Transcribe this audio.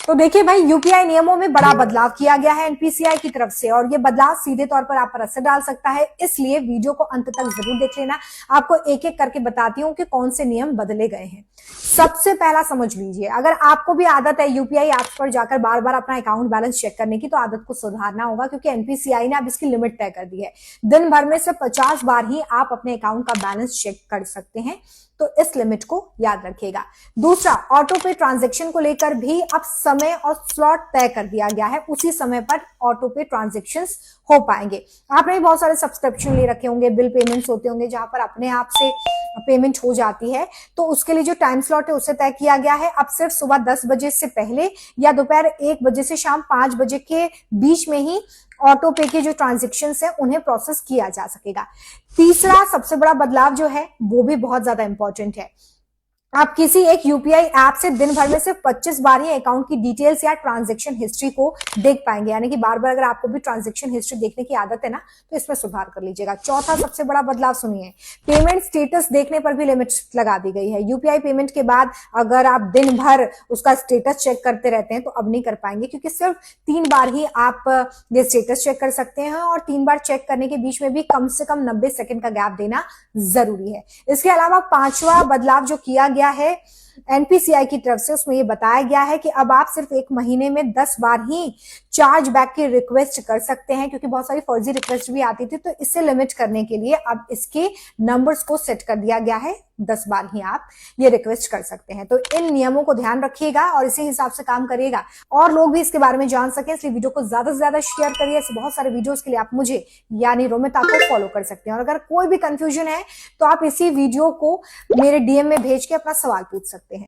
तो देखिए भाई, यूपीआई नियमों में बड़ा बदलाव किया गया है एनपीसीआई की तरफ से, और ये बदलाव सीधे तौर पर आप पर असर डाल सकता है, इसलिए वीडियो को अंत तक जरूर देख लेना। आपको एक एक करके बताती हूँ कि कौन से नियम बदले गए हैं। सबसे पहला समझ लीजिए, अगर आपको भी आदत है यूपीआई ऐप्स पर जाकर बार बार अपना अकाउंट बैलेंस चेक करने की, तो आदत को सुधारना होगा, क्योंकि एनपीसीआई ने अब इसकी लिमिट तय कर दी है। दिन भर में सिर्फ 50 बार ही आप अपने अकाउंट का बैलेंस चेक कर सकते हैं, तो इस लिमिट को याद रखिएगा। दूसरा, ऑटो पे ट्रांजैक्शन को लेकर भी अब समय और स्लॉट तय कर दिया गया है, उसी समय पर ऑटो पे ट्रांजैक्शंस हो पाएंगे। आपने बहुत सारे सब्सक्रिप्शन ले रखे होंगे, बिल पेमेंट्स होते होंगे जहां पर अपने आप से पेमेंट हो जाती है, तो उसके लिए जो टाइम स्लॉट है उसे तय किया गया है। अब सिर्फ सुबह 10 बजे से पहले या दोपहर 1 बजे से शाम 5 बजे के बीच में ही ऑटो पे के जो ट्रांजेक्शन्स है उन्हें प्रोसेस किया जा सकेगा। तीसरा सबसे बड़ा बदलाव जो है वो भी बहुत ज्यादा इंपॉर्टेंट है। आप किसी एक यूपीआई ऐप से दिन भर में सिर्फ 25 बार ही अकाउंट की डिटेल्स या ट्रांजैक्शन हिस्ट्री को देख पाएंगे, यानी कि बार बार अगर आपको भी ट्रांजैक्शन हिस्ट्री देखने की आदत है ना, तो इसमें सुधार कर लीजिएगा। चौथा सबसे बड़ा बदलाव सुनिए, पेमेंट स्टेटस देखने पर भी लिमिट लगा दी गई है। यूपीआई पेमेंट के बाद अगर आप दिन भर उसका स्टेटस चेक करते रहते हैं तो अब नहीं कर पाएंगे, क्योंकि सिर्फ 3 बार ही आप ये स्टेटस चेक कर सकते हैं, और 3 बार चेक करने के बीच में भी कम से कम 90 सेकंड का गैप देना जरूरी है। इसके अलावा पांचवा बदलाव जो किया गया है एनपीसीआई की तरफ से, उसमें यह बताया गया है कि अब आप सिर्फ एक महीने में 10 बार ही चार्ज बैक की रिक्वेस्ट कर सकते हैं, क्योंकि बहुत सारी फर्जी रिक्वेस्ट भी आती थी, तो इससे लिमिट करने के लिए अब इसके नंबर्स को सेट कर दिया गया है। 10 बार ही आप ये रिक्वेस्ट कर सकते हैं। तो इन नियमों को ध्यान रखिएगा और इसी हिसाब से काम करिएगा, और लोग भी इसके बारे में जान सके, इसलिए वीडियो को ज्यादा से ज्यादा शेयर करिए। ऐसे बहुत सारे वीडियोस के लिए आप मुझे यानी रोमिता को फॉलो कर सकते हैं, और अगर कोई भी कंफ्यूजन है तो आप इसी वीडियो को मेरे डीएम में भेज के अपना सवाल पूछ सकते हैं।